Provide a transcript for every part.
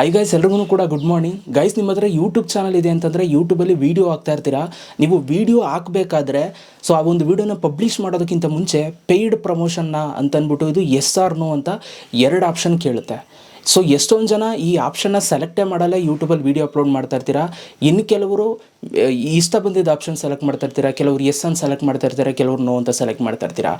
I guys ಎಲ್ರಿಗೂ ಕೂಡ good morning guys. ನಿಮ್ಮ ಹತ್ರ ಯೂಟ್ಯೂಬ್ ಚಾನಲ್ ಇದೆ ಅಂತಂದರೆ ಯೂಟ್ಯೂಬಲ್ಲಿ ವೀಡಿಯೋ ಹಾಕ್ತಾ ಇರ್ತೀರಾ. ನೀವು ವೀಡಿಯೋ ಹಾಕಬೇಕಾದ್ರೆ ಆ ಒಂದು ವೀಡಿಯೋನ ಪಬ್ಲಿಷ್ ಮಾಡೋದಕ್ಕಿಂತ ಮುಂಚೆ ಪೇಯ್ಡ್ ಪ್ರಮೋಷನ್ನ ಅಂತಂದ್ಬಿಟ್ಟು ಇದು ಎಸ್ ಆರ್ ನೋ ಅಂತ ಎರಡು ಆಪ್ಷನ್ ಕೇಳುತ್ತೆ. ಎಷ್ಟೊಂದು ಜನ ಈ ಆಪ್ಷನ್ನ ಸೆಲೆಕ್ಟೇ ಮಾಡಲ್ಲ, ಯೂಟ್ಯೂಬಲ್ಲಿ ವೀಡಿಯೋ ಅಪ್ಲೋಡ್ ಮಾಡ್ತಾ ಇರ್ತೀರಾ. ಇನ್ನು ಕೆಲವರು ಇಷ್ಟ ಬಂದಿದ್ದ ಆಪ್ಷನ್ ಸೆಲೆಕ್ಟ್ ಮಾಡ್ತಾ ಇರ್ತೀರಾ, ಕೆಲವರು ಎಸ್ ಅಂತ ಸೆಲೆಕ್ಟ್ ಮಾಡ್ತಾ ಇರ್ತಾರೆ, ಕೆಲವರು ನೋ ಅಂತ ಸೆಲೆಕ್ಟ್ ಮಾಡ್ತಾ ಇರ್ತೀರಾ.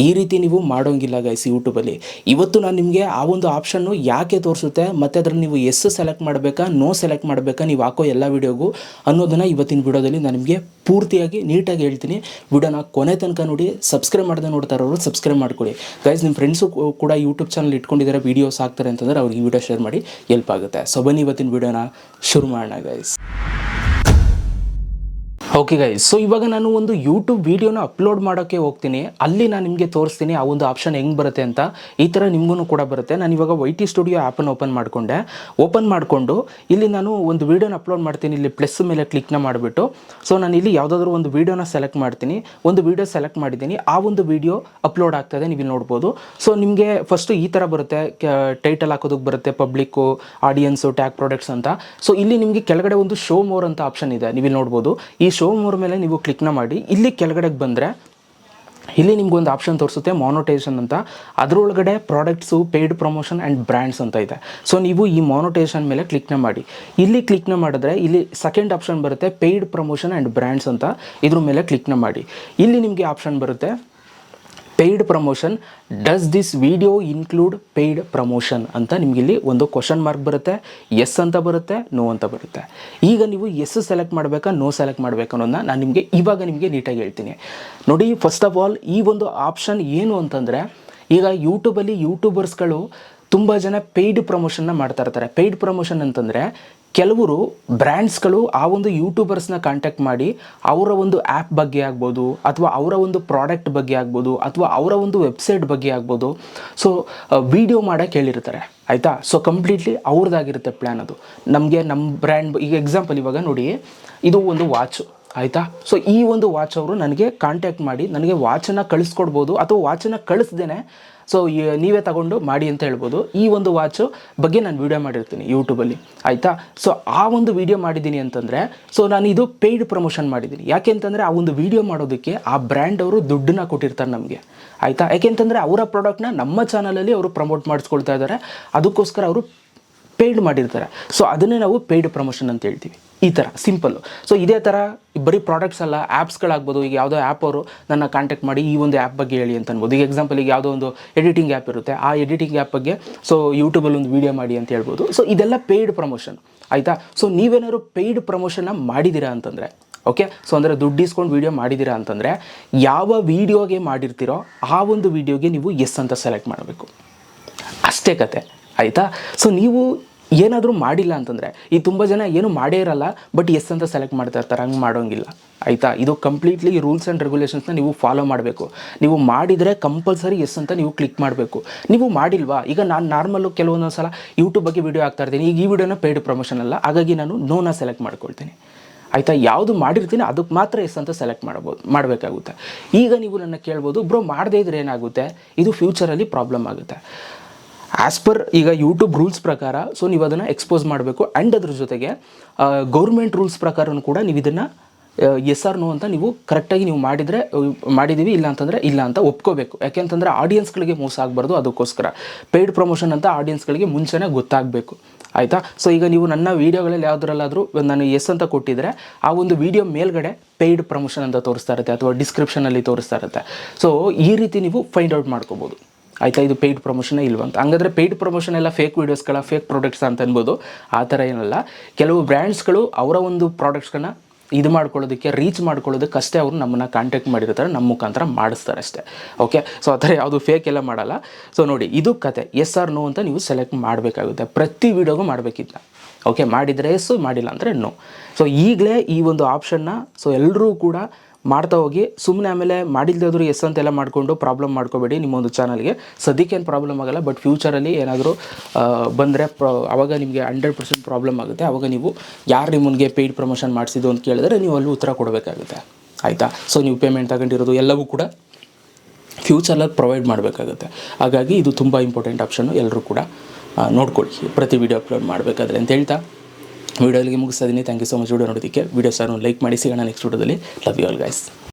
ಈ ರೀತಿ ನೀವು ಮಾಡೋಂಗಿಲ್ಲ ಗೈಸ್ ಯೂಟ್ಯೂಬಲ್ಲಿ. ಇವತ್ತು ನಾನು ನಿಮಗೆ ಆ ಒಂದು ಆಪ್ಷನ್ನು ಯಾಕೆ ತೋರಿಸುತ್ತೆ ಮತ್ತು ಅದನ್ನು ನೀವು ಎಸ್ ಸೆಲೆಕ್ಟ್ ಮಾಡಬೇಕಾ ನೋ ಸೆಲೆಕ್ಟ್ ಮಾಡಬೇಕಾ ನೀವು ಹಾಕೋ ಎಲ್ಲ ವೀಡಿಯೋಗೂ ಅನ್ನೋದನ್ನು ಇವತ್ತಿನ ವೀಡಿಯೋದಲ್ಲಿ ನಾನು ನಿಮಗೆ ಪೂರ್ತಿಯಾಗಿ ನೀಟಾಗಿ ಹೇಳ್ತೀನಿ. ವಿಡಿಯೋನ ಕೊನೆ ತನಕ ನೋಡಿ. ಸಬ್ಸ್ಕ್ರೈಬ್ ಮಾಡದೆ ನೋಡ್ತಾ ಇರೋರು ಸಬ್ಸ್ಕ್ರೈಬ್ ಮಾಡ್ಕೊಳ್ಳಿ ಗೈಸ್. ನಿಮ್ಮ ಫ್ರೆಂಡ್ಸು ಕೂಡ ಯೂಟ್ಯೂಬ್ ಚಾನಲ್ ಇಟ್ಕೊಂಡಿದ್ದಾರೆ, ವೀಡಿಯೋಸ್ ಹಾಕ್ತಾರೆ ಅಂತಂದರೆ ಅವ್ರಿಗೆ ಈ ವಿಡಿಯೋ ಶೇರ್ ಮಾಡಿ ಹೆಲ್ಪ್ ಆಗುತ್ತೆ. ಬನ್ನಿ ಇವತ್ತಿನ ವಿಡಿಯೋನ ಶುರು ಮಾಡೋಣ ಗೈಸ್. ಓಕೆ ಗೈಸ್, ಇವಾಗ ನಾನು ಒಂದು ಯೂಟ್ಯೂಬ್ ವೀಡಿಯೋನ ಅಪ್ಲೋಡ್ ಮಾಡೋಕ್ಕೆ ಹೋಗ್ತೀನಿ. ಅಲ್ಲಿ ನಾನು ನಿಮಗೆ ತೋರಿಸ್ತೀನಿ ಆ ಒಂದು ಆಪ್ಷನ್ ಹೆಂಗೆ ಬರುತ್ತೆ ಅಂತ. ಈ ಥರ ನಿಮಗೂ ಕೂಡ ಬರುತ್ತೆ. ನಾನು ಇವಾಗ YT ಸ್ಟುಡಿಯೋ ಆ್ಯಪನ್ನು ಓಪನ್ ಮಾಡಿಕೊಂಡು ಇಲ್ಲಿ ನಾನು ಒಂದು ವೀಡಿಯೋನ ಅಪ್ಲೋಡ್ ಮಾಡ್ತೀನಿ. ಇಲ್ಲಿ ಪ್ಲಸ್ ಮೇಲೆ ಕ್ಲಿಕ್ನ ಮಾಡಿಬಿಟ್ಟು ನಾನು ಇಲ್ಲಿ ಯಾವುದಾದ್ರೂ ಒಂದು ವೀಡಿಯೋನ ಸೆಲೆಕ್ಟ್ ಮಾಡ್ತೀನಿ. ಒಂದು ವೀಡಿಯೋ ಸೆಲೆಕ್ಟ್ ಮಾಡಿದ್ದೀನಿ, ಆ ಒಂದು ವೀಡಿಯೋ ಅಪ್ಲೋಡ್ ಆಗ್ತದೆ, ನೀವು ಇಲ್ಲಿ ನೋಡ್ಬೋದು. ನಿಮಗೆ ಫಸ್ಟು ಈ ಥರ ಬರುತ್ತೆ, ಟೈಟಲ್ ಹಾಕೋದಕ್ಕೆ ಬರುತ್ತೆ, ಪಬ್ಲಿಕ್ಕು, ಆಡಿಯನ್ಸು, ಟ್ಯಾಗ್ ಪ್ರಾಡಕ್ಟ್ಸ್ ಅಂತ. ಇಲ್ಲಿ ನಿಮಗೆ ಕೆಳಗಡೆ ಒಂದು ಶೋ ಮೋರ್ ಅಂತ ಆಪ್ಷನ್ ಇದೆ, ನೀವು ಇಲ್ಲಿ ನೋಡ್ಬೋದು. ಈ ಶೋ ಮೋರ್ ಮೇಲೆ ನೀವು ಕ್ಲಿಕ್ನ ಮಾಡಿ ಇಲ್ಲಿ ಕೆಳಗಡೆಗೆ ಬಂದರೆ ಇಲ್ಲಿ ನಿಮ್ಗೊಂದು ಆಪ್ಷನ್ ತೋರಿಸುತ್ತೆ ಮಾನೋಟೈಸೇಷನ್ ಅಂತ. ಅದರೊಳಗಡೆ products, paid promotion and brands ಅಂತ ಇದೆ. ನೀವು ಈ ಮಾನೋಟೈಸೇಷನ್ ಮೇಲೆ ಕ್ಲಿಕ್ನ ಮಾಡಿ. ಇಲ್ಲಿ ಕ್ಲಿಕ್ನ ಮಾಡಿದ್ರೆ ಇಲ್ಲಿ ಸೆಕೆಂಡ್ ಆಪ್ಷನ್ ಬರುತ್ತೆ ಪೇಯ್ಡ್ ಪ್ರಮೋಷನ್ ಆ್ಯಂಡ್ ಬ್ರ್ಯಾಂಡ್ಸ್ ಅಂತ. ಇದ್ರ ಮೇಲೆ ಕ್ಲಿಕ್ನ ಮಾಡಿ. ಇಲ್ಲಿ ನಿಮಗೆ ಆಪ್ಷನ್ ಬರುತ್ತೆ paid promotion, does this video include paid promotion ಅಂತ. ನಿಮಗೆ ಇಲ್ಲಿ ಒಂದು ಕ್ವಶನ್ ಮಾರ್ಕ್ ಬರುತ್ತೆ, ಎಸ್ ಅಂತ ಬರುತ್ತೆ, ನೋ ಅಂತ ಬರುತ್ತೆ. ಈಗ ನೀವು ಎಸ್ ಸೆಲೆಕ್ಟ್ ಮಾಡಬೇಕಾ ನೋ ಸೆಲೆಕ್ಟ್ ಮಾಡಬೇಕಾ ಅನ್ನೋದನ್ನ ನಾನು ಇವಾಗ ನಿಮಗೆ ನೀಟಾಗಿ ಹೇಳ್ತೀನಿ ನೋಡಿ. ಫಸ್ಟ್ ಆಫ್ ಆಲ್ ಈ ಒಂದು ಆಪ್ಷನ್ ಏನು ಅಂತಂದರೆ, ಈಗ ಯೂಟ್ಯೂಬಲ್ಲಿ ಯೂಟ್ಯೂಬರ್ಸ್ಗಳು ತುಂಬ ಜನ ಪೇಯ್ಡ್ ಪ್ರಮೋಷನ್ನ ಮಾಡ್ತಾ ಇರ್ತಾರೆ. ಪೇಯ್ಡ್ ಪ್ರಮೋಷನ್ ಅಂತಂದರೆ ಕೆಲವರು ಬ್ರ್ಯಾಂಡ್ಸ್ಗಳು ಆ ಒಂದು ಯೂಟ್ಯೂಬರ್ಸ್ನ ಕಾಂಟ್ಯಾಕ್ಟ್ ಮಾಡಿ ಅವರ ಒಂದು ಆ್ಯಪ್ ಬಗ್ಗೆ ಆಗ್ಬೋದು, ಅಥವಾ ಅವರ ಒಂದು ಪ್ರಾಡಕ್ಟ್ ಬಗ್ಗೆ ಆಗ್ಬೋದು, ಅಥವಾ ಅವರ ಒಂದು ವೆಬ್ಸೈಟ್ ಬಗ್ಗೆ ಆಗ್ಬೋದು, ವಿಡಿಯೋ ಮಾಡೋಕ್ಕೆ ಹೇಳಿರ್ತಾರೆ ಆಯಿತಾ. ಕಂಪ್ಲೀಟ್ಲಿ ಅವ್ರದ್ದಾಗಿರುತ್ತೆ ಪ್ಲ್ಯಾನ್. ಅದು ನಮ್ಮ ಬ್ರ್ಯಾಂಡ್, ಈಗ ಎಕ್ಸಾಂಪಲ್ ಇವಾಗ ನೋಡಿ, ಇದು ಒಂದು ವಾಚು ಆಯಿತಾ. ಈ ಒಂದು ವಾಚ್ ಅವರು ನನಗೆ ಕಾಂಟ್ಯಾಕ್ಟ್ ಮಾಡಿ ನನಗೆ ವಾಚನ್ನು ಕಳಿಸ್ಕೊಡ್ಬೋದು, ಅಥವಾ ವಾಚನ್ನು ಕಳಿಸ್ದೇನೆ ನೀವೇ ತಗೊಂಡು ಮಾಡಿ ಅಂತ ಹೇಳ್ಬೋದು. ಈ ಒಂದು ವಾಚು ಬಗ್ಗೆ ನಾನು ವೀಡಿಯೋ ಮಾಡಿರ್ತೀನಿ ಯೂಟ್ಯೂಬಲ್ಲಿ ಆಯಿತಾ. ಆ ಒಂದು ವೀಡಿಯೋ ಮಾಡಿದ್ದೀನಿ ಅಂತಂದರೆ ನಾನು ಇದು ಪೇಯ್ಡ್ ಪ್ರಮೋಷನ್ ಮಾಡಿದ್ದೀನಿ. ಯಾಕೆ ಅಂತಂದರೆ ಆ ಒಂದು ವೀಡಿಯೋ ಮಾಡೋದಕ್ಕೆ ಆ ಬ್ರ್ಯಾಂಡ್ ಅವರು ದುಡ್ಡನ್ನ ಕೊಟ್ಟಿರ್ತಾರೆ ನಮಗೆ ಆಯಿತಾ. ಯಾಕೆಂತಂದರೆ ಅವರ ಪ್ರಾಡಕ್ಟ್ನ ನಮ್ಮ ಚಾನಲಲ್ಲಿ ಅವರು ಪ್ರಮೋಟ್ ಮಾಡಿಸ್ಕೊಳ್ತಾ ಇದ್ದಾರೆ, ಅದಕ್ಕೋಸ್ಕರ ಅವರು ಪೇಯ್ಡ್ ಮಾಡಿರ್ತಾರೆ. ಅದನ್ನೇ ನಾವು ಪೇಯ್ಡ್ ಪ್ರಮೋಷನ್ ಅಂತ ಹೇಳ್ತೀವಿ. ಈ ಥರ ಸಿಂಪಲ್ಲು. ಇದೇ ಥರ ಬರೀ ಪ್ರಾಡಕ್ಟ್ಸ್ ಅಲ್ಲ, ಆ್ಯಪ್ಸ್ಗಳಾಗ್ಬೋದು. ಈಗ ಯಾವುದೋ ಆ್ಯಪ್ ಅವರು ನನ್ನ ಕಾಂಟ್ಯಾಕ್ಟ್ ಮಾಡಿ ಈ ಒಂದು ಆ್ಯಪ್ ಬಗ್ಗೆ ಹೇಳಿ ಅಂತ ಅನ್ಬೋದು. ಈಗ ಎಕ್ಸಾಂಪಲ್ ಈಗ ಯಾವುದೋ ಒಂದು ಎಡಿಟಿಂಗ್ ಆ್ಯಪ್ ಇರುತ್ತೆ, ಆ ಎಡಿಟಿಂಗ್ ಆ್ಯಪ್ ಬಗ್ಗೆ ಯೂಟ್ಯೂಬಲ್ಲಿ ಒಂದು ವೀಡಿಯೋ ಮಾಡಿ ಅಂತ ಹೇಳ್ಬೋದು. ಇದೆಲ್ಲ ಪೇಯ್ಡ್ ಪ್ರಮೋಷನ್ ಆಯಿತಾ. ನೀವೇನಾದ್ರು ಪೇಯ್ಡ್ ಪ್ರಮೋಷನ್ನ ಮಾಡಿದ್ದೀರಾ ಅಂತಂದರೆ, ಓಕೆ, ಅಂದರೆ ದುಡ್ಡು ಇಸ್ಕೊಂಡು ವೀಡಿಯೋ ಮಾಡಿದ್ದೀರಾ ಅಂತಂದರೆ, ಯಾವ ವೀಡಿಯೋಗೆ ಮಾಡಿರ್ತೀರೋ ಆ ಒಂದು ವೀಡಿಯೋಗೆ ನೀವು ಎಸ್ ಅಂತ ಸೆಲೆಕ್ಟ್ ಮಾಡಬೇಕು, ಅಷ್ಟೇ ಕತೆ ಆಯಿತಾ. ನೀವು ಏನಾದರೂ ಮಾಡಿಲ್ಲ ಅಂತಂದರೆ, ಈ ತುಂಬ ಜನ ಏನು ಮಾಡೇ ಇರಲ್ಲ ಬಟ್ ಎಸ್ ಅಂತ ಸೆಲೆಕ್ಟ್ ಮಾಡ್ತಾ ಇರ್ತಾರೆ. ಹಂಗೆ ಮಾಡೋಂಗಿಲ್ಲ ಆಯಿತಾ. ಇದು ಕಂಪ್ಲೀಟ್ಲಿ ರೂಲ್ಸ್ ಆ್ಯಂಡ್ ರೆಗ್ಯುಲೇಷನ್ಸ್ನ ನೀವು ಫಾಲೋ ಮಾಡಬೇಕು. ನೀವು ಮಾಡಿದರೆ ಕಂಪಲ್ಸರಿ ಎಸ್ ಅಂತ ನೀವು ಕ್ಲಿಕ್ ಮಾಡಬೇಕು. ನೀವು ಮಾಡಿಲ್ವಾ, ಈಗ ನಾನು ನಾರ್ಮಲ್ಲು ಕೆಲವೊಂದೊಂದು ಸಲ ಯೂಟ್ಯೂಬ್ ಬಗ್ಗೆ ವೀಡಿಯೋ ಹಾಕ್ತಾ ಇರ್ತೀನಿ. ಈಗ ಈ ವಿಡಿಯೋನ ಪೇಯ್ಡ್ ಪ್ರಮೋಷನ್ ಅಲ್ಲ, ಹಾಗಾಗಿ ನಾನು ನೋನ ಸೆಲೆಕ್ಟ್ ಮಾಡ್ಕೊಳ್ತೀನಿ ಆಯಿತಾ. ಯಾವುದು ಮಾಡಿರ್ತೀನಿ ಅದಕ್ಕೆ ಮಾತ್ರ ಎಸ್ ಅಂತ ಸೆಲೆಕ್ಟ್ ಮಾಡಬೇಕಾಗುತ್ತೆ. ಈಗ ನೀವು ನನ್ನ ಕೇಳ್ಬೋದು, ಬ್ರೋ ಮಾಡದೇ ಇದ್ರೆ ಏನಾಗುತ್ತೆ, ಇದು ಫ್ಯೂಚರಲ್ಲಿ ಪ್ರಾಬ್ಲಮ್ ಆಗುತ್ತೆ. ಆ್ಯಸ್ ಪರ್ ಈಗ ಯೂಟ್ಯೂಬ್ ರೂಲ್ಸ್ ಪ್ರಕಾರ ನೀವು ಅದನ್ನು ಎಕ್ಸ್ಪೋಸ್ ಮಾಡಬೇಕು. ಆ್ಯಂಡ್ ಅದ್ರ ಜೊತೆಗೆ ಗೌರ್ಮೆಂಟ್ ರೂಲ್ಸ್ ಪ್ರಕಾರನೂ ಕೂಡ ನೀವು ಇದನ್ನು ಎಸ್ ಆರ್ ನೋ ಅಂತ ನೀವು ಕರೆಕ್ಟಾಗಿ ನೀವು ಮಾಡಿದ್ದೀವಿ, ಇಲ್ಲ ಅಂತಂದರೆ ಇಲ್ಲ ಅಂತ ಒಪ್ಕೋಬೇಕು. ಯಾಕೆಂತಂದರೆ ಆಡಿಯನ್ಸ್ಗಳಿಗೆ ಮೋಸ ಆಗಬಾರ್ದು, ಅದಕ್ಕೋಸ್ಕರ ಪೇಯ್ಡ್ ಪ್ರಮೋಷನ್ ಅಂತ ಆಡಿಯನ್ಸ್ಗಳಿಗೆ ಮುಂಚೆನೇ ಗೊತ್ತಾಗಬೇಕು ಆಯಿತಾ. ಈಗ ನೀವು ನನ್ನ ವೀಡಿಯೋಗಳಲ್ಲಿ ಯಾವುದರಲ್ಲಾದರೂ ನಾನು ಎಸ್ ಅಂತ ಕೊಟ್ಟಿದ್ದರೆ ಆ ಒಂದು ವೀಡಿಯೋ ಮೇಲ್ಗಡೆ ಪೇಯ್ಡ್ ಪ್ರಮೋಷನ್ ಅಂತ ತೋರಿಸ್ತಾ ಇರುತ್ತೆ, ಅಥವಾ ಡಿಸ್ಕ್ರಿಪ್ಷನಲ್ಲಿ ತೋರಿಸ್ತಾ ಇರುತ್ತೆ. ಈ ರೀತಿ ನೀವು ಫೈಂಡ್ ಔಟ್ ಮಾಡ್ಕೋಬೋದು ಆಯಿತಾ, ಇದು ಪೇಯ್ಡ್ ಪ್ರಮೋಷನೇ ಇಲ್ವಂತ. ಹಂಗಾದ್ರೆ ಪೇಯ್ಡ್ ಪ್ರಮೋಷನ್ ಎಲ್ಲ ಫೇಕ್ ವೀಡಿಯೋಸ್ಗಳ, ಫೇಕ್ ಪ್ರಾಡಕ್ಟ್ಸ್ ಅಂತ ಅನ್ಬೋದು. ಆ ಥರ ಏನಲ್ಲ. ಕೆಲವು ಬ್ರ್ಯಾಂಡ್ಸ್ಗಳು ಅವರ ಒಂದು ಪ್ರಾಡಕ್ಟ್ಸ್ಗಳನ್ನ ಇದು ಮಾಡ್ಕೊಳ್ಳೋದಕ್ಕೆ, ರೀಚ್ ಮಾಡ್ಕೊಳ್ಳೋದಕ್ಕೆ ಅಷ್ಟೇ ಅವರು ನಮ್ಮನ್ನು ಕಾಂಟ್ಯಾಕ್ಟ್ ಮಾಡಿರ್ತಾರೆ, ನಮ್ಮ ಮುಖಾಂತರ ಮಾಡಿಸ್ತಾರೆ ಅಷ್ಟೇ. ಓಕೆ, ಆ ಥರ ಯಾವುದು ಫೇಕ್ ಎಲ್ಲ ಮಾಡಲ್ಲ. ನೋಡಿ, ಇದು ಕತೆ. ಎಸ್ ಆರ್ ನೋ ಅಂತ ನೀವು ಸೆಲೆಕ್ಟ್ ಮಾಡಬೇಕಾಗುತ್ತೆ. ಪ್ರತಿ ವೀಡಿಯೋಗೂ ಮಾಡಬೇಕಿಲ್ಲ. ಓಕೆ, ಮಾಡಿದರೆ ಎಸ್, ಮಾಡಿಲ್ಲ ಅಂದರೆ ನೋ. ಈಗಲೇ ಈ ಒಂದು ಆಪ್ಷನ್ನ ಎಲ್ಲರೂ ಕೂಡ ಮಾಡ್ತಾ ಹೋಗಿ. ಸುಮ್ಮನೆ ಆಮೇಲೆ ಮಾಡಿಲ್ದಾದ್ರು ಎಸ್ ಅಂತೆಲ್ಲ ಮಾಡಿಕೊಂಡು ಪ್ರಾಬ್ಲಮ್ ಮಾಡ್ಕೋಬೇಡಿ ನಿಮ್ಮೊಂದು ಚಾನಲ್ಗೆ. ಸದ್ಯಕ್ಕೇನು ಪ್ರಾಬ್ಲಮ್ ಆಗೋಲ್ಲ, ಬಟ್ ಫ್ಯೂಚರಲ್ಲಿ ಏನಾದರೂ ಬಂದರೆ ಆವಾಗ ನಿಮಗೆ 100% ಪ್ರಾಬ್ಲಮ್ ಆಗುತ್ತೆ. ಆವಾಗ ನೀವು ಯಾರು ನಿಮ್ಮನಿಗೆ ಪೇಯ್ಡ್ ಪ್ರಮೋಷನ್ ಮಾಡಿಸಿದ್ದು ಅಂತ ಕೇಳಿದ್ರೆ ನೀವು ಅಲ್ಲಿ ಉತ್ತರ ಕೊಡಬೇಕಾಗುತ್ತೆ ಆಯಿತಾ. ನೀವು ಪೇಮೆಂಟ್ ತಗೊಂಡಿರೋದು ಎಲ್ಲವೂ ಕೂಡ ಫ್ಯೂಚರಲ್ಲಿ ಪ್ರೊವೈಡ್ ಮಾಡಬೇಕಾಗುತ್ತೆ. ಹಾಗಾಗಿ ಇದು ತುಂಬ ಇಂಪಾರ್ಟೆಂಟ್ ಆಪ್ಷನ್ನು, ಎಲ್ಲರೂ ಕೂಡ ನೋಡ್ಕೊಳ್ಳಿ ಪ್ರತಿ ವೀಡಿಯೋ ಅಪ್ಲೋಡ್ ಮಾಡಬೇಕಾದ್ರೆ ಅಂತ ಹೇಳ್ತಾ ವೀಡಿಯೋಲಿಗೆ ಮುಗಿಸ್ತಾ ಇದ್ದೀನಿ. Thank you so much video ನೋಡೋದಕ್ಕೆ. ವೀಡಿಯೋ ಸರ್ ಲೈಕ್ ಮಾಡಿ. ಸಿಗೋಣ ನೆಕ್ಸ್ಟ್ ವಿಡಿಯೋದಲ್ಲಿ. Love you all guys.